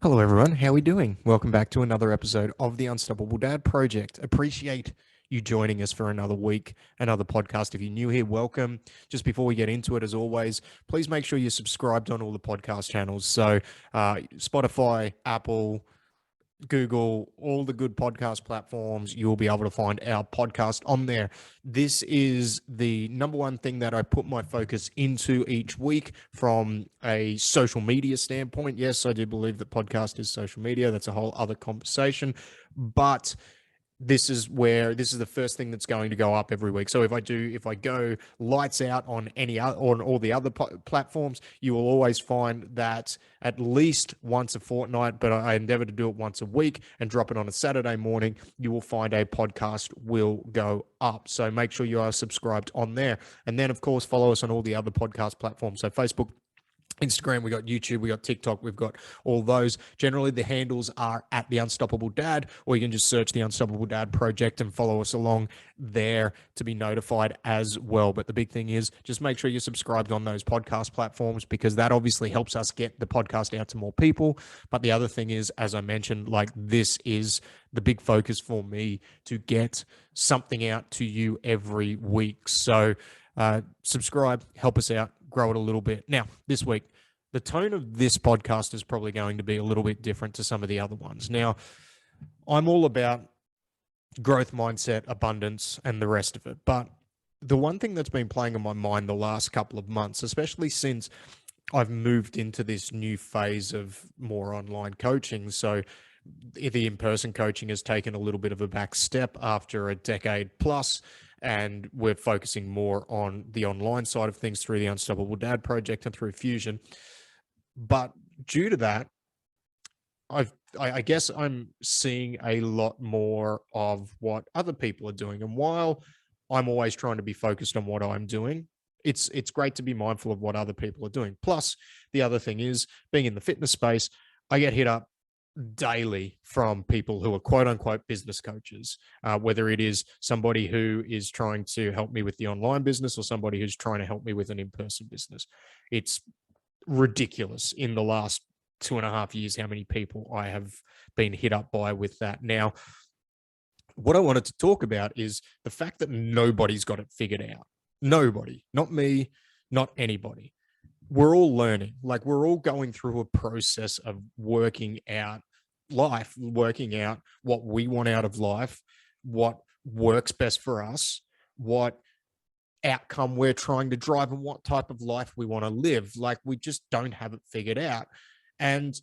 Hello, everyone. How are we doing? Welcome back to another episode of the Unstoppable Dad Project. Appreciate you joining us for another week, another podcast. If you're new here, welcome. Just before we get into it, as always, please make sure you're subscribed on all the podcast channels. So, Spotify, Apple, Google, all the good podcast platforms, you'll be able to find our podcast on there. This is the number one thing that I put my focus into each week from a social media standpoint. Yes, I do believe that podcast is social media. That's a whole other conversation. But this is the first thing that's going to go up every week. So if I go lights out on on all the other platforms, you will always find that at least once a fortnight, but I endeavor to do it once a week and drop it on a Saturday morning. You will find a podcast will go up. So make sure you are subscribed on there. And then, of course, follow us on all the other podcast platforms. So Facebook, Instagram, we got YouTube, we got TikTok, we've got all those. Generally, the handles are at The Unstoppable Dad, or you can just search The Unstoppable Dad Project and follow us along there to be notified as well. But the big thing is just make sure you're subscribed on those podcast platforms, because that obviously helps us get the podcast out to more people. But the other thing is, as I mentioned, like, this is the big focus for me to get something out to you every week. So subscribe, help us out, grow it a little bit. Now, this week, the tone of this podcast is probably going to be a little bit different to some of the other ones. Now, I'm all about growth mindset, abundance, and the rest of it. But the one thing that's been playing on my mind the last couple of months, especially since I've moved into this new phase of more online coaching, so the in-person coaching has taken a little bit of a back step after a decade plus, and we're focusing more on the online side of things through the Unstoppable Dad Project and through Fusion. But due to that, I guess I'm seeing a lot more of what other people are doing. And while I'm always trying to be focused on what I'm doing, it's great to be mindful of what other people are doing. Plus, the other thing is, being in the fitness space, I get hit up daily from people who are quote unquote business coaches, whether it is somebody who is trying to help me with the online business or somebody who's trying to help me with an in-person business. It's ridiculous in the last 2.5 years how many people I have been hit up by with that. Now, what I wanted to talk about is the fact that nobody's got it figured out. Nobody, not me, not anybody. We're all learning. Like, we're all going through a process of working out life, working out what we want out of life, what works best for us, what outcome we're trying to drive, and what type of life we want to live. Like, we just don't have it figured out. And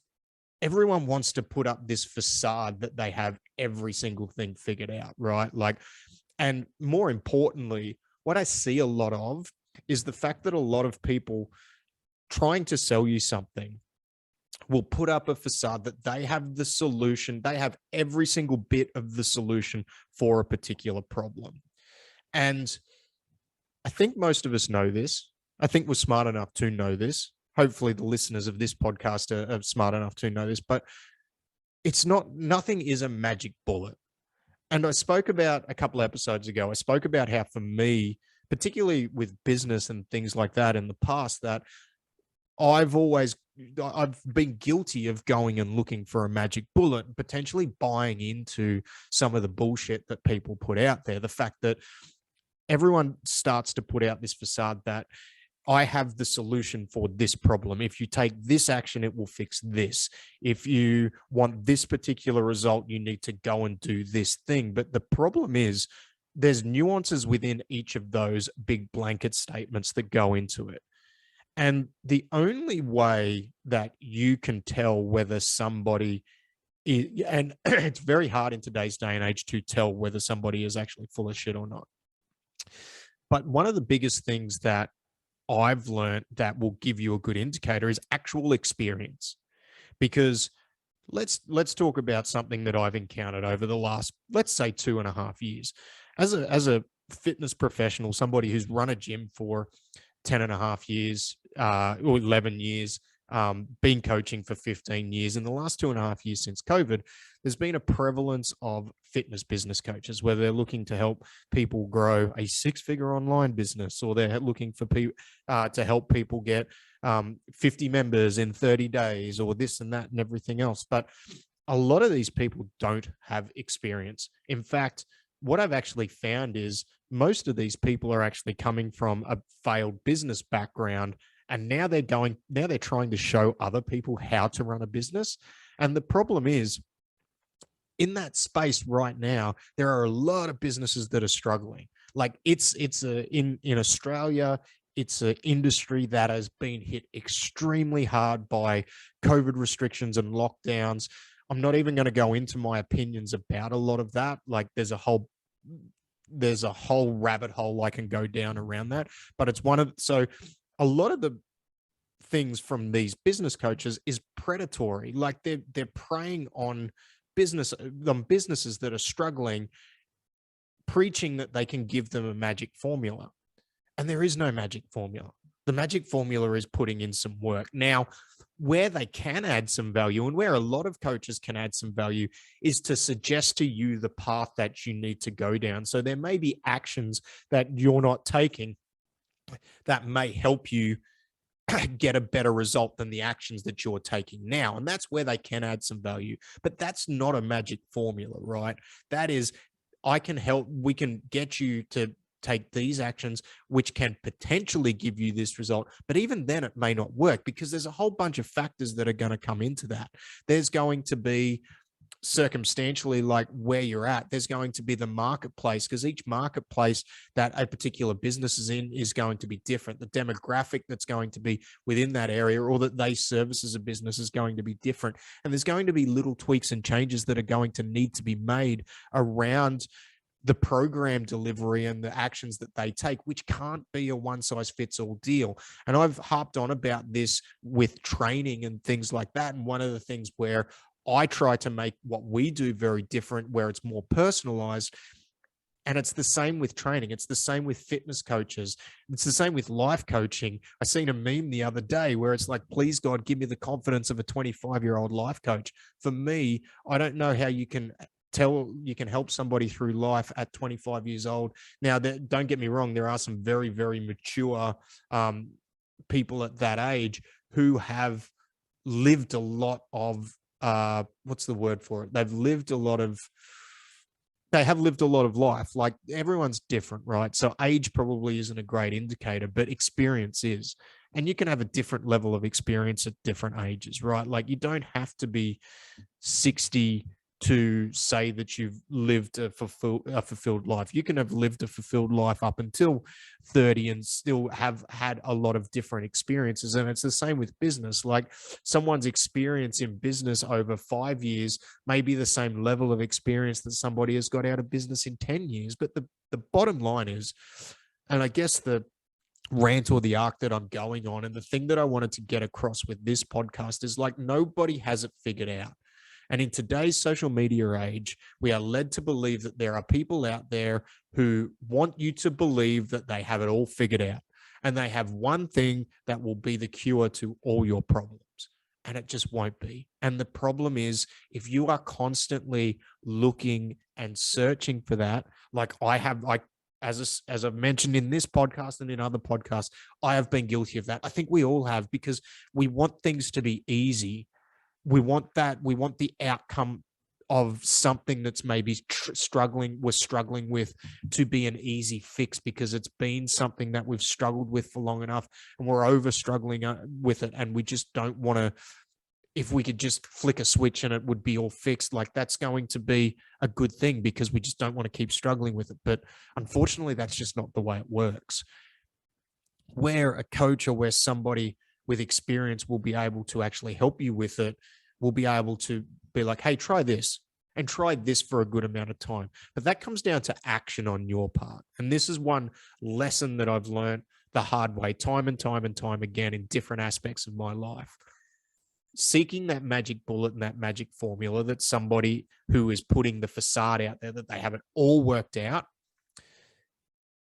everyone wants to put up this facade that they have every single thing figured out, right? Like, and more importantly, what I see a lot of is the fact that a lot of people trying to sell you something will put up a facade that they have the solution. They have every single bit of the solution for a particular problem. And I think most of us know this. I think we're smart enough to know this. Hopefully the listeners of this podcast are smart enough to know this, but nothing is a magic bullet. And I spoke about a couple of episodes ago, I spoke about how, for me, particularly with business and things like that in the past, that I've been guilty of going and looking for a magic bullet and potentially buying into some of the bullshit that people put out there. The fact that everyone starts to put out this facade that I have the solution for this problem. If you take this action, it will fix this. If you want this particular result, you need to go and do this thing. But the problem is, there's nuances within each of those big blanket statements that go into it. And the only way that you can tell whether somebody is, and it's very hard in today's day and age to tell whether somebody is actually full of shit or not. But one of the biggest things that I've learned that will give you a good indicator is actual experience. Because let's talk about something that I've encountered over the last, let's say, 2.5 years. As a fitness professional, somebody who's run a gym for 10.5 years or 11 years, been coaching for 15 years. In the last 2.5 years since COVID, there's been a prevalence of fitness business coaches, where they're looking to help people grow a six-figure online business, or they're looking for people to help people get 50 members in 30 days, or this and that and everything else. But a lot of these people don't have experience. In fact, what I've actually found is most of these people are actually coming from a failed business background, and now they're trying to show other people how to run a business. And the problem is, in that space right now, there are a lot of businesses that are struggling. Like in Australia, it's an industry that has been hit extremely hard by COVID restrictions and lockdowns. I'm not even going to go into my opinions about a lot of that. Like there's a whole rabbit hole I can go down around that. But it's so a lot of the things from these business coaches is predatory. Like they're preying on businesses that are struggling, preaching that they can give them a magic formula. And there is no magic formula. The magic formula is putting in some work. Now, where they can add some value, and where a lot of coaches can add some value, is to suggest to you the path that you need to go down. So there may be actions that you're not taking that may help you get a better result than the actions that you're taking now. And that's where they can add some value. But that's not a magic formula, right? That is, we can get you to take these actions, which can potentially give you this result. But even then, it may not work, because there's a whole bunch of factors that are going to come into that. There's going to be circumstantially, like where you're at. There's going to be the marketplace, because each marketplace that a particular business is in is going to be different. The demographic that's going to be within that area, or that they service as a business, is going to be different. And there's going to be little tweaks and changes that are going to need to be made around the program delivery and the actions that they take, which can't be a one-size-fits-all deal. And I've harped on about this with training and things like that. And one of the things where I try to make what we do very different, where it's more personalized. And it's the same with training. It's the same with fitness coaches. It's the same with life coaching. I seen a meme the other day where it's like, please God, give me the confidence of a 25-year-old life coach. For me, I don't know how you can help somebody through life at 25 years old. Now, don't get me wrong, there are some very, very mature people at that age who have lived a lot of what's the word for it? They have lived a lot of life. Like, everyone's different, right? So age probably isn't a great indicator, but experience is. And you can have a different level of experience at different ages, right? Like, you don't have to be 60 to say that you've lived a fulfilled life. You can have lived a fulfilled life up until 30 and still have had a lot of different experiences. And it's the same with business. Like, someone's experience in business over 5 years may be the same level of experience that somebody has got out of business in 10 years. But the bottom line is, and I guess the rant or the arc that I'm going on, and the thing that I wanted to get across with this podcast, is like, nobody has it figured out. And in today's social media age, we are led to believe that there are people out there who want you to believe that they have it all figured out, and they have one thing that will be the cure to all your problems. And it just won't be. And the problem is, if you are constantly looking and searching for that, like I have, like, as I've mentioned in this podcast and in other podcasts, I have been guilty of that. I think we all have, because we want things to be easy. We want the outcome of something that's maybe we're struggling with, to be an easy fix, because it's been something that we've struggled with for long enough, and we're over struggling with it. And we just don't want to, if we could just flick a switch and it would be all fixed, like, that's going to be a good thing, because we just don't want to keep struggling with it. But unfortunately, that's just not the way it works. Where a coach, or where somebody with experience will be able to actually help you with it, will be able to be like, hey, try this, and try this for a good amount of time. But that comes down to action on your part. And this is one lesson that I've learned the hard way, time and time and time again, in different aspects of my life. Seeking that magic bullet and that magic formula, that somebody who is putting the facade out there that they have it all worked out,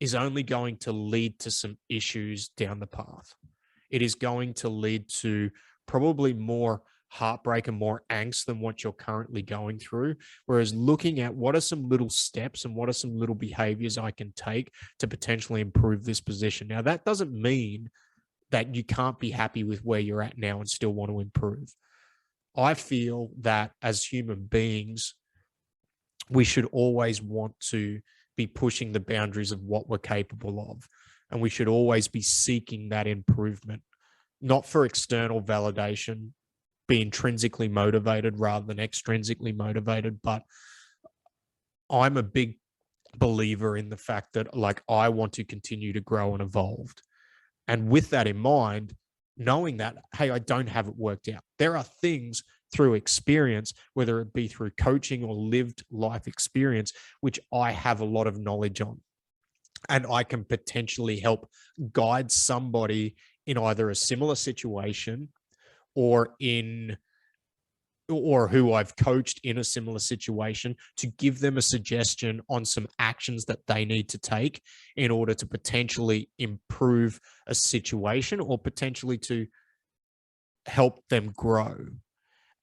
is only going to lead to some issues down the path. It is going to lead to probably more heartbreak and more angst than what you're currently going through. Whereas looking at what are some little steps and what are some little behaviors I can take to potentially improve this position. Now, that doesn't mean that you can't be happy with where you're at now and still want to improve. I feel that as human beings, we should always want to be pushing the boundaries of what we're capable of. And we should always be seeking that improvement, not for external validation, be intrinsically motivated rather than extrinsically motivated. But I'm a big believer in the fact that, like, I want to continue to grow and evolve. And with that in mind, knowing that, hey, I don't have it worked out. There are things through experience, whether it be through coaching or lived life experience, which I have a lot of knowledge on. And I can potentially help guide somebody in either a similar situation or who I've coached in a similar situation, to give them a suggestion on some actions that they need to take in order to potentially improve a situation or potentially to help them grow.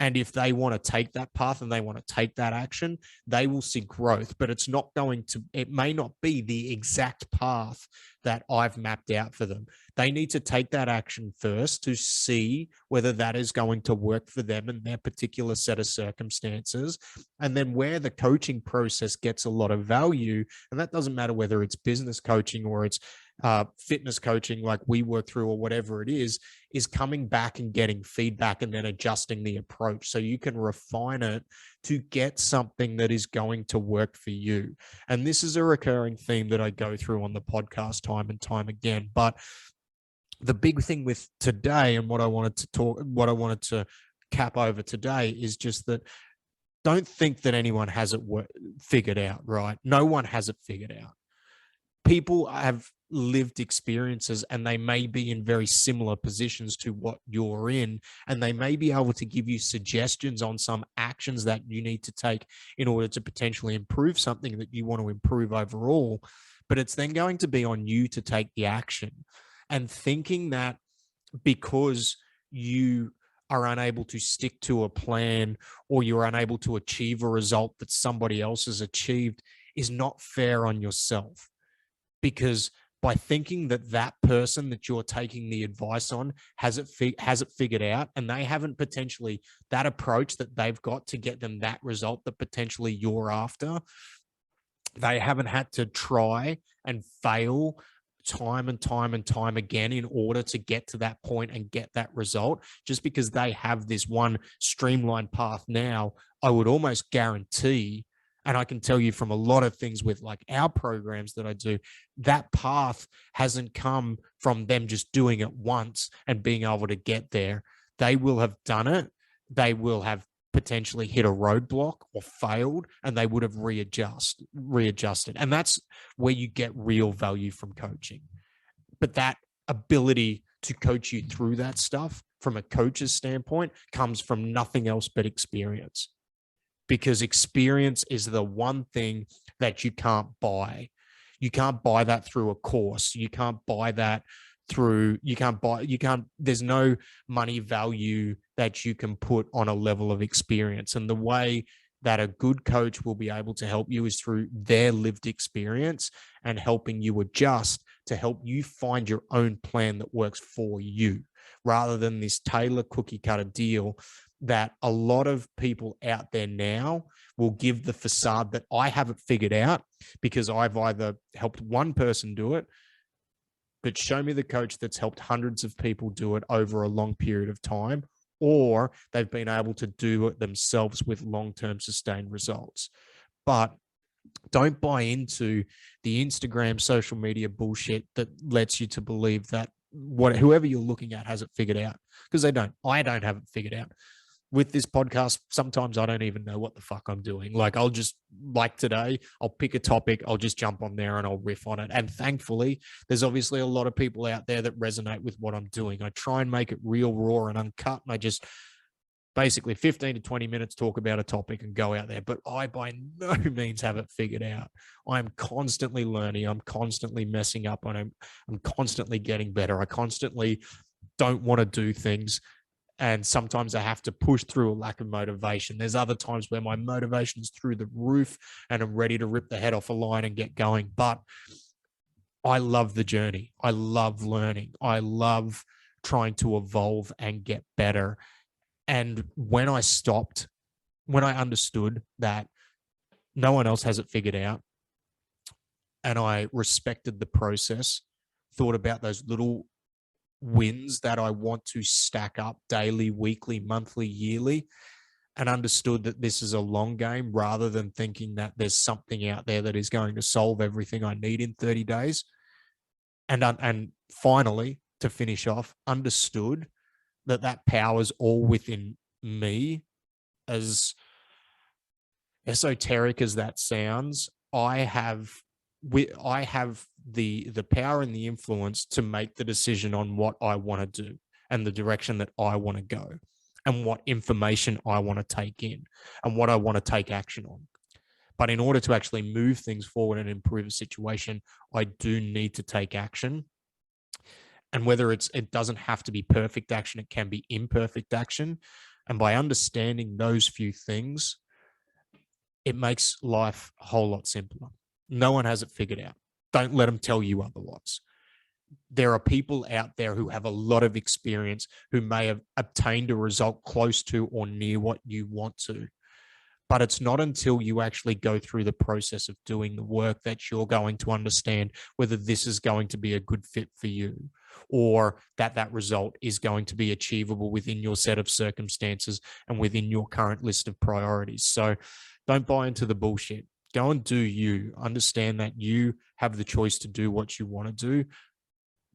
And if they want to take that path and they want to take that action, they will see growth, but it may not be the exact path that I've mapped out for them. They need to take that action first to see whether that is going to work for them in their particular set of circumstances. And then where the coaching process gets a lot of value, and that doesn't matter whether it's business coaching or it's fitness coaching like we work through or whatever it is coming back and getting feedback and then adjusting the approach so you can refine it to get something that is going to work for you. And this is a recurring theme that I go through on the podcast time and time again. But the big thing with today and what I wanted to cap over today is just that don't think that anyone has it figured out, right? No one has it figured out. People have lived experiences and they may be in very similar positions to what you're in, and they may be able to give you suggestions on some actions that you need to take in order to potentially improve something that you want to improve overall. But it's then going to be on you to take the action. And thinking that because you are unable to stick to a plan or you're unable to achieve a result that somebody else has achieved is not fair on yourself. Because by thinking that that person that you're taking the advice on has it figured out, and they haven't potentially that approach that they've got to get them that result that potentially you're after, they haven't had to try and fail time and time and time again in order to get to that point and get that result. Just because they have this one streamlined path now, I would almost guarantee, and I can tell you from a lot of things with like our programs that I do, that path hasn't come from them just doing it once and being able to get there. They will have done it. They will have potentially hit a roadblock or failed, and they would have readjusted. And that's where you get real value from coaching. But that ability to coach you through that stuff from a coach's standpoint comes from nothing else but experience. Because experience is the one thing that you can't buy. You can't buy that through a course. You can't buy that there's no money value that you can put on a level of experience. And the way that a good coach will be able to help you is through their lived experience and helping you adjust to help you find your own plan that works for you, rather than this tailor cookie cutter deal that a lot of people out there now will give the facade that I have it figured out because I've either helped one person do it, but show me the coach that's helped hundreds of people do it over a long period of time, or they've been able to do it themselves with long-term sustained results. But don't buy into the Instagram social media bullshit that lets you to believe that whoever you're looking at has it figured out, because they don't. I don't have it figured out. With this podcast, sometimes I don't even know what the fuck I'm doing. Like today, I'll pick a topic, I'll just jump on there and I'll riff on it. And thankfully, there's obviously a lot of people out there that resonate with what I'm doing. I try and make it real, raw and uncut. And I just basically 15 to 20 minutes talk about a topic and go out there. But I by no means have it figured out. I'm constantly learning. I'm constantly messing up on it. I'm constantly getting better. I constantly don't want to do things And sometimes I have to push through a lack of motivation. There's other times where my motivation is through the roof and I'm ready to rip the head off a line and get going. But I love the journey. I love learning. I love trying to evolve and get better. And when I understood that no one else has it figured out, and I respected the process, thought about those little wins that I want to stack up daily, weekly, monthly, yearly, and understood that this is a long game rather than thinking that there's something out there that is going to solve everything I need in 30 days. And finally, to finish off, understood that power's all within me. As esoteric as that sounds, I have the power and the influence to make the decision on what I want to do and the direction that I want to go and what information I want to take in and what I want to take action on. But in order to actually move things forward and improve a situation, I do need to take action. And whether it doesn't have to be perfect action, it can be imperfect action. And by understanding those few things, it makes life a whole lot simpler. No one has it figured out. Don't let them tell you otherwise. There are people out there who have a lot of experience who may have obtained a result close to or near what you want to. But it's not until you actually go through the process of doing the work that you're going to understand whether this is going to be a good fit for you, or that result is going to be achievable within your set of circumstances and within your current list of priorities. So don't buy into the bullshit. Go and do you. Understand that you have the choice to do what you want to do.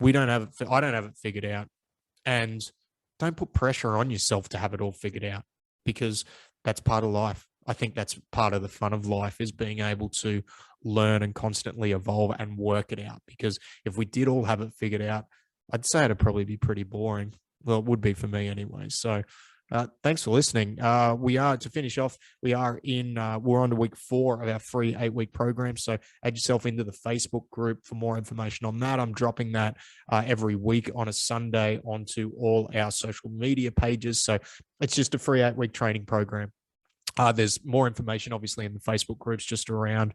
I don't have it figured out. And don't put pressure on yourself to have it all figured out, because that's part of life. I think that's part of the fun of life, is being able to learn and constantly evolve and work it out. Because if we did all have it figured out, I'd say it'd probably be pretty boring. Well, it would be for me anyway. So thanks for listening. To finish off, we're on to week 4 of our free 8-week program. So add yourself into the Facebook group for more information on that. I'm dropping that every week on a Sunday onto all our social media pages. So it's just a free 8-week training program. There's more information, obviously, in the Facebook groups just around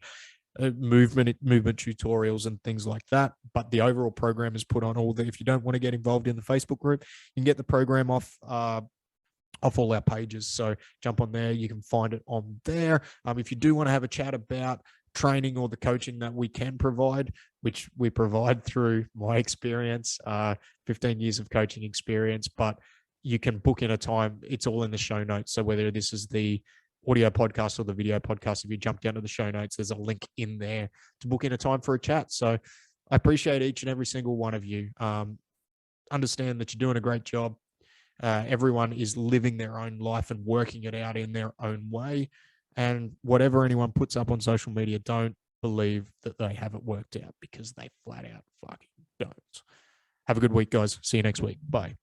movement tutorials and things like that. But the overall program is put on all the. If you don't want to get involved in the Facebook group, you can get the program off all our pages. So jump on there. You can find it on there. If you do want to have a chat about training or the coaching that we can provide, which we provide through my experience, 15 years of coaching experience, but you can book in a time. It's all in the show notes. So whether this is the audio podcast or the video podcast, if you jump down to the show notes, there's a link in there to book in a time for a chat. So I appreciate each and every single one of you. Understand that you're doing a great job. Everyone is living their own life and working it out in their own way. And whatever anyone puts up on social media, don't believe that they have it worked out, because they flat out fucking don't. Have a good week, guys. See you next week. Bye.